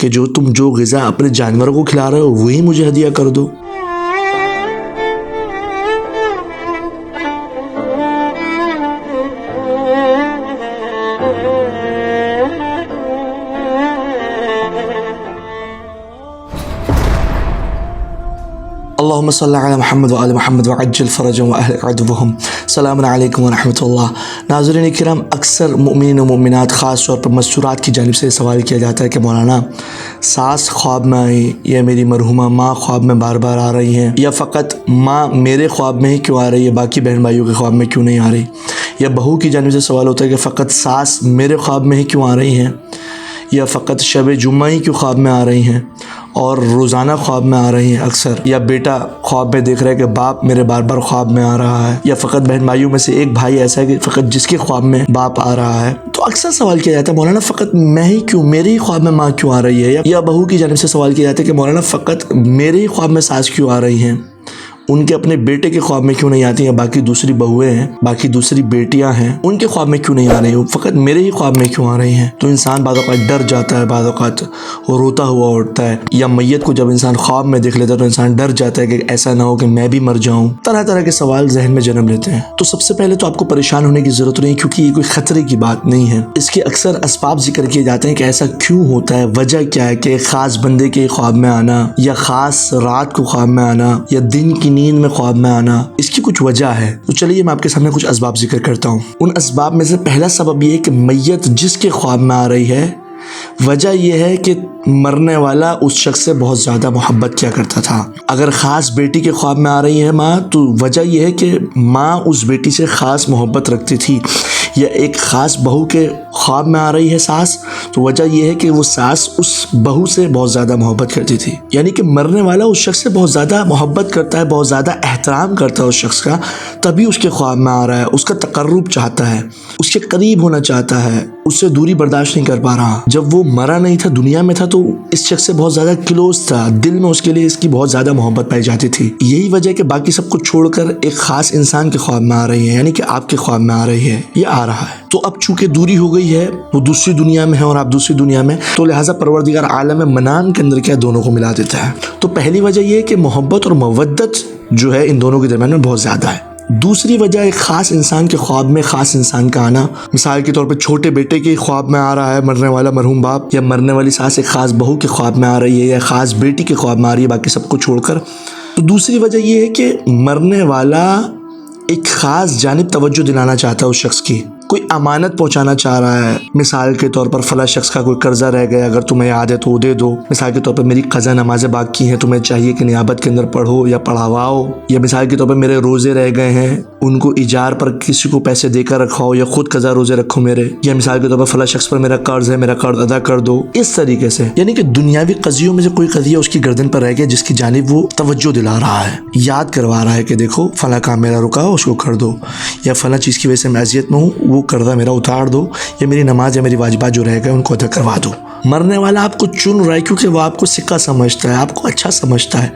कि जो तुम जो ग़िज़ा अपने जानवरों को खिला रहे हो वही मुझे हदिया कर दो। अल्लाहुम्मा सल्ली अला मुहम्मद व आले मुहम्मद व अज्जिल फ़रजहुम व अहलिक अदवहुम। सलामुन अलैकुम व रहमतुल्लाह। नाज़रीन किराम, अक्सर मुमिनीन व मुमिनात ख़ास तौर पर मस्तूरात की जानिब से सवाल किया जाता है कि मौलाना, सास ख्वाब में आई या मेरी मरहुमा माँ ख्वाब में बार बार आ रही हैं, या फ़कत माँ मेरे ख्वाब में ही क्यों आ रही है, बाकी बहन भाइयों के ख्वाब में क्यों नहीं आ रही। या बहू की जानिब से सवाल होता है कि फ़कत सास मेरे ख्वाब में ही क्यों आ रही हैं, या फ़कत शब जुम्मा ही क्यों ख्वाब में आ रही हैं और रोज़ाना ख्वाब में आ रही हैं अक्सर। या बेटा ख्वाब में देख रहा है कि बाप मेरे बार बार ख्वाब में आ रहा है। या फ़कत बहन भाइयों में से एक भाई ऐसा है कि फ़कत जिसके ख्वाब में बाप आ रहा है। तो अक्सर सवाल किया जाता है मौलाना फ़कत मैं ही क्यों, मेरे ही ख्वाब में माँ क्यों आ रही है। या बहू की जानिब से सवाल किया जाता है कि मौलाना फ़कत मेरे ही ख्वाब में सास क्यों आ रही हैं, उनके अपने बेटे के ख्वाब में क्यों नहीं आती हैं, बाकी दूसरी बहुएं हैं, बाकी दूसरी बेटियां हैं, उनके ख्वाब में क्यों नहीं आ रही हो, फ़कत मेरे ही ख्वाब में क्यों आ रही हैं। तो इंसान बाद औक़ात डर जाता है, बाद औक़ात वो रोता हुआ उठता है। या मैयत को जब इंसान ख्वाब में देख लेता है तो इंसान डर जाता है कि ऐसा ना हो कि मैं भी मर जाऊँ। तरह तरह के सवाल जहन में जन्म लेते हैं। तो सबसे पहले तो आपको परेशान होने की ज़रूरत नहीं, क्योंकि ये कोई ख़तरे की बात नहीं है। इसके अक्सर असबाब जिक्र किए जाते हैं कि ऐसा क्यों होता है, वजह क्या है कि ख़ास बंदे के ख्वाब में आना, या ख़ास रात को ख्वाब में आना, या दिन की नींद में ख्वाब में आना, इसकी कुछ वजह है। तो चलिए मैं आपके सामने कुछ असबाब जिक्र करता हूँ। उन असबाब में से पहला सबब ये है कि मैयत जिसके ख्वाब में आ रही है, वजह यह है कि मरने वाला उस शख्स से बहुत ज़्यादा मोहब्बत किया करता था। अगर ख़ास बेटी के ख्वाब में आ रही है माँ, तो वजह यह है कि माँ उस बेटी से ख़ास मोहब्बत रखती थी। या एक ख़ास बहू के ख्वाब में आ रही है सास, तो वजह यह है कि वो सास उस बहू से बहुत ज़्यादा मोहब्बत करती थी। यानी कि मरने वाला उस शख्स से बहुत ज़्यादा मोहब्बत करता है, बहुत ज़्यादा एहतराम करता है उस शख्स का, तभी उसके ख्वाब में आ रहा है। उसका तकर्रुब चाहता है, उसके करीब होना चाहता है, उससे दूरी बर्दाश्त नहीं कर पा रहा। जब वो मरा नहीं था, दुनिया में था, तो इस शख्स से बहुत ज़्यादा क्लोज था, दिल में उसके लिए इसकी बहुत ज़्यादा मोहब्बत पाई जाती थी। यही वजह है कि बाकी सबको छोड़कर एक ख़ास इंसान के ख्वाब में आ रही है, यानी कि आपके ख्वाब में आ रही है, ये आ रहा है। तो अब चूंकि दूरी हो गई है, वो दूसरी दुनिया में है और आप दूसरी दुनिया में, तो लिहाजा परवरदिगार आलम मनाम के अंदर क्या दोनों को मिला देता है। तो पहली वजह ये है कि मोहब्बत और मवद्दत जो है इन दोनों के दरमियान में बहुत ज़्यादा है। दूसरी वजह एक ख़ास इंसान के ख्वाब में ख़ास इंसान का आना। मिसाल के तौर पे छोटे बेटे के ख्वाब में आ रहा है मरने वाला मरहूम बाप, या मरने वाली सास एक ख़ास बहू के ख्वाब में आ रही है, या ख़ास बेटी के ख्वाब में आ रही है, बाकी सबको छोड़कर। तो दूसरी वजह यह है कि मरने वाला एक ख़ास जानिब तवज्जो दिलाना चाहता है उस शख्स की, कोई अमानत पहुंचाना चाह रहा है। मिसाल के तौर पर फला शख्स का कोई कर्जा रह गया, अगर तुम्हें याद है तो वो दे दो। मिसाल के तौर पर मेरी क़ज़ा नमाज़ें बाकी हैं, तुम्हें चाहिए कि नियाबत के अंदर पढ़ो या पढ़ावाओ। या मिसाल के तौर पर मेरे रोज़े रह गए हैं, उनको इजार पर किसी को पैसे देकर रखवाओ, या खुद क़ज़ा रोज़े रखो मेरे। या मिसाल के तौर पर फला शख्स पर मेरा कर्ज है, मेरा कर्ज अदा कर दो। इस तरीके से यानी कि दुनियावी क़ज़ियों में से कोई क़ज़िया उसकी गर्दन पर रह गया जिसकी जानिब वो तवज्जो दिला रहा है, याद करवा रहा है कि देखो फला काम मेरा रुका हो, उसको कर दो, या फला चीज़ की वजह से मैं अज़ियत में हूँ, वो कर्जा मेरा उतार दो, या मेरी नमाज या मेरी वाजिबात जो रह गए उनको अदा करवा दो। मरने वाला आपको चुन रहा है क्योंकि वो आपको सिक्का समझता है, आपको अच्छा समझता है,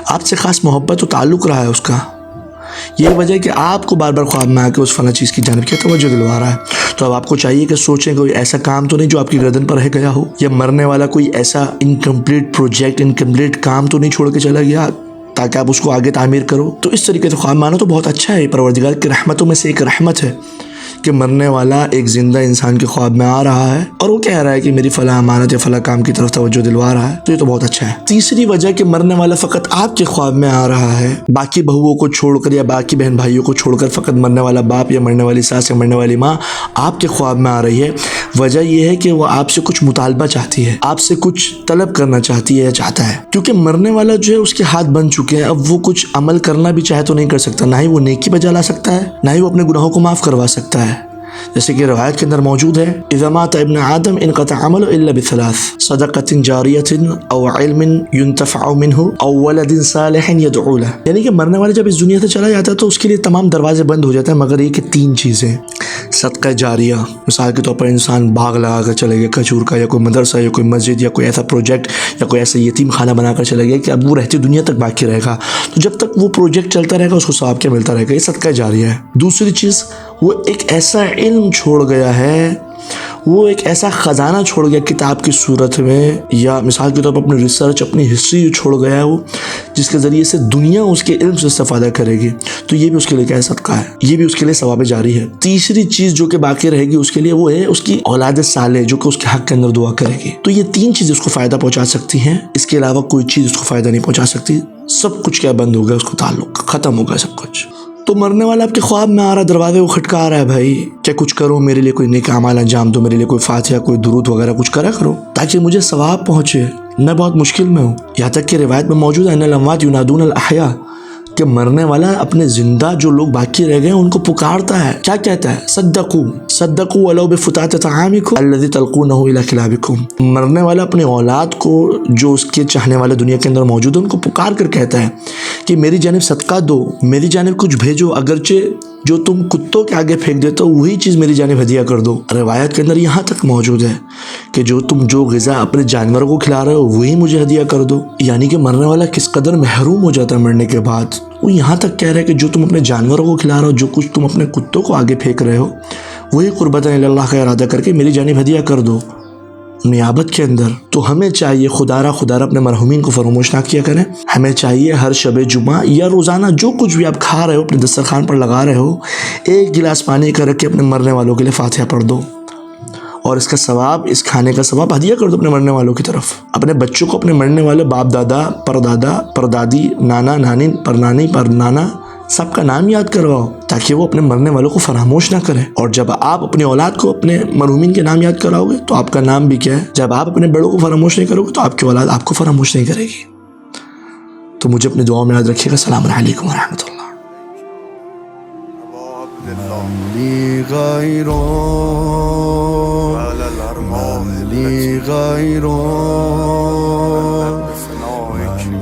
आपसे ख़ास मोहब्बत और ताल्लुक़ रहा है उसका। ये वजह है कि आपको बार बार ख्वाब में आकर उस फला चीज़ की जानिब की तवज्जो दिलवा रहा है। तो अब आपको चाहिए कि सोचें कोई ऐसा काम तो नहीं जो आपकी गर्दन पर रह गया हो, या मरने वाला कोई ऐसा इनकम्प्लीट प्रोजेक्ट, इनकम्प्लीट काम तो नहीं छोड़ के चला गया ताकि आप उसको आगे तामीर करो। तो इस तरीके से ख्वाब मानो तो बहुत अच्छा है, परवरदिगार की रहमतों में से एक रहमत है कि मरने वाला एक ज़िंदा इंसान के ख्वाब में आ रहा है और वो कह रहा है कि मेरी फ़ला अमानत या फ़ला काम की तरफ तवज्जो दिलवा रहा है, तो ये तो बहुत अच्छा है। तीसरी वजह कि मरने वाला फ़कत आपके ख्वाब में आ रहा है, बाकी बहुओं को छोड़कर या बाकी बहन भाइयों को छोड़कर फ़कत मरने वाला बाप या मरने वाली सास या मरने वाली माँ आपके ख्वाब में आ रही है। वजह यह है कि वह आपसे कुछ मुतालबा चाहती है, आपसे कुछ तलब करना चाहती है या चाहता है, क्योंकि मरने वाला जो है उसके हाथ बन चुके हैं। अब वो कुछ अमल करना भी चाहे तो नहीं कर सकता, ना ही वो नेकी बजा ला सकता है, ना ही वो अपने गुनाहों को माफ़ करवा सकता है। जैसे कि रवायत के अंदर मौजूद है, इज़ा माता इब्न आदम इनक़ता अमलुहु इल्ला बिसलास सदक़तिन जारियतिन औ इल्मिन युंतफ़अु मिन्हु औ वलदिन सालिहिन यदऊ लह। यानी कि मरने वाले जब इस दुनिया से चला जाता है तो उसके लिए तमाम दरवाजे बंद हो जाते हैं मगर ये कि 3 चीज़ें। सदका जारिया, मिसाल के तौर पर इंसान बाग लगा कर चले गया खजूर का, या कोई मदरसा या कोई मस्जिद या कोई ऐसा प्रोजेक्ट या कोई ऐसा यतीम खाना बनाकर चले गया कि अब वो रहती दुनिया तक बाकी रहेगा, तो जब तक वो प्रोजेक्ट चलता रहेगा उसको सवाब क्या मिलता रहेगा, ये सदका जारिया है। दूसरी चीज़, वो एक ऐसा इल्म छोड़ गया है, वो एक ऐसा ख़जाना छोड़ गया किताब की सूरत में, या मिसाल के तौर पर अपनी रिसर्च, अपनी हिस्ट्री छोड़ गया है वो, जिसके ज़रिए से दुनिया उसके इल्म से इस्तेफादा करेगी, तो ये भी उसके लिए क्या सदका है, ये भी उसके लिए सवाब जारी है। तीसरी चीज़ जो कि बाकी रहेगी उसके लिए वो है उसकी औलाद साले जो कि उसके हक़ के अंदर दुआ करेगी। तो ये 3 चीज़ें उसको फ़ायदा पहुँचा सकती हैं, इसके अलावा कोई चीज़ उसको फ़ायदा नहीं पहुँचा सकती। सब कुछ क्या बंद हो गया, उसको ताल्लुक ख़त्म हो गया सब कुछ। तो मरने वाला आपके ख्वाब में आ रहा, दरवाजे को खटका रहा है, भाई क्या कुछ करो मेरे लिए, कोई नेक अमाल अंजाम दो, मेरे लिए कोई फातिहा, कोई दुरूद वगैरह कुछ करा करो ताकि मुझे सवाब पहुँचे, मैं बहुत मुश्किल में हूँ। यहाँ तक कि रिवायत में मौजूद है अन्नल अमवात युनादून अल अहया, कि मरने वाला अपने जिंदा जो लोग बाकी रह गए उनको पुकारता है। क्या कहता है? सद्दकू वलो बिफुतात तआमिकुम अल्लज़ी तल्क़ूनहु इला किलाबिकुम। मरने वाला अपनी औलाद को, जो उसके चाहने वाले दुनिया के अंदर मौजूद है, उनको पुकार कर कहता है कि मेरी जानिब सदका दो, मेरी जानिब कुछ भेजो, अगरचे जो तुम कुत्तों के आगे फेंक देते हो वही चीज़ मेरी जानिब हदिया कर दो। रिवायत के अंदर यहाँ तक मौजूद है कि जो तुम जो ग़िज़ा अपने जानवरों को खिला रहे हो वही मुझे हदिया कर दो। यानी कि मरने वाला किस कदर महरूम हो जाता है मरने के बाद। वो यहाँ तक कह रहा है कि जो तुम अपने जानवरों को खिला रहे हो, जो कुछ तुम अपने कुत्तों को आगे फेंक रहे हो, वही कुर्बतन इल्लल्लाह का इरादा करके मेरी जानिब हदिया कर दो नियाबत के अंदर। तो हमें चाहिए खुदारा अपने मरहुमीन को फरामोश ना किया करें। हमें चाहिए हर शब जुमा या रोज़ाना जो कुछ भी आप खा रहे हो, अपने दस्तरखान पर लगा रहे हो, 1 गिलास पानी का रख के अपने मरने वालों के लिए फातिहा पढ़ दो, और इसका सवाब, इस खाने का सवाब हदिया कर दो अपने मरने वालों की तरफ। अपने बच्चों को अपने मरने वाले बाप दादा, परदादा, परदादी, नाना नानी, परनानी, परनाना, सबका नाम याद करवाओ ताकि वो अपने मरने वालों को फरामोश ना करें। और जब आप अपनी औलाद को अपने मरहुमीन के नाम याद कराओगे तो आपका नाम भी क्या है, जब आप अपने बड़ों को फरामोश नहीं करोगे तो आपकी औलाद आपको फरामोश नहीं करेगी। तो मुझे अपनी दुआओं में याद रखिएगा। अस्सलाम वालेकुम व रहमतुल्लाह।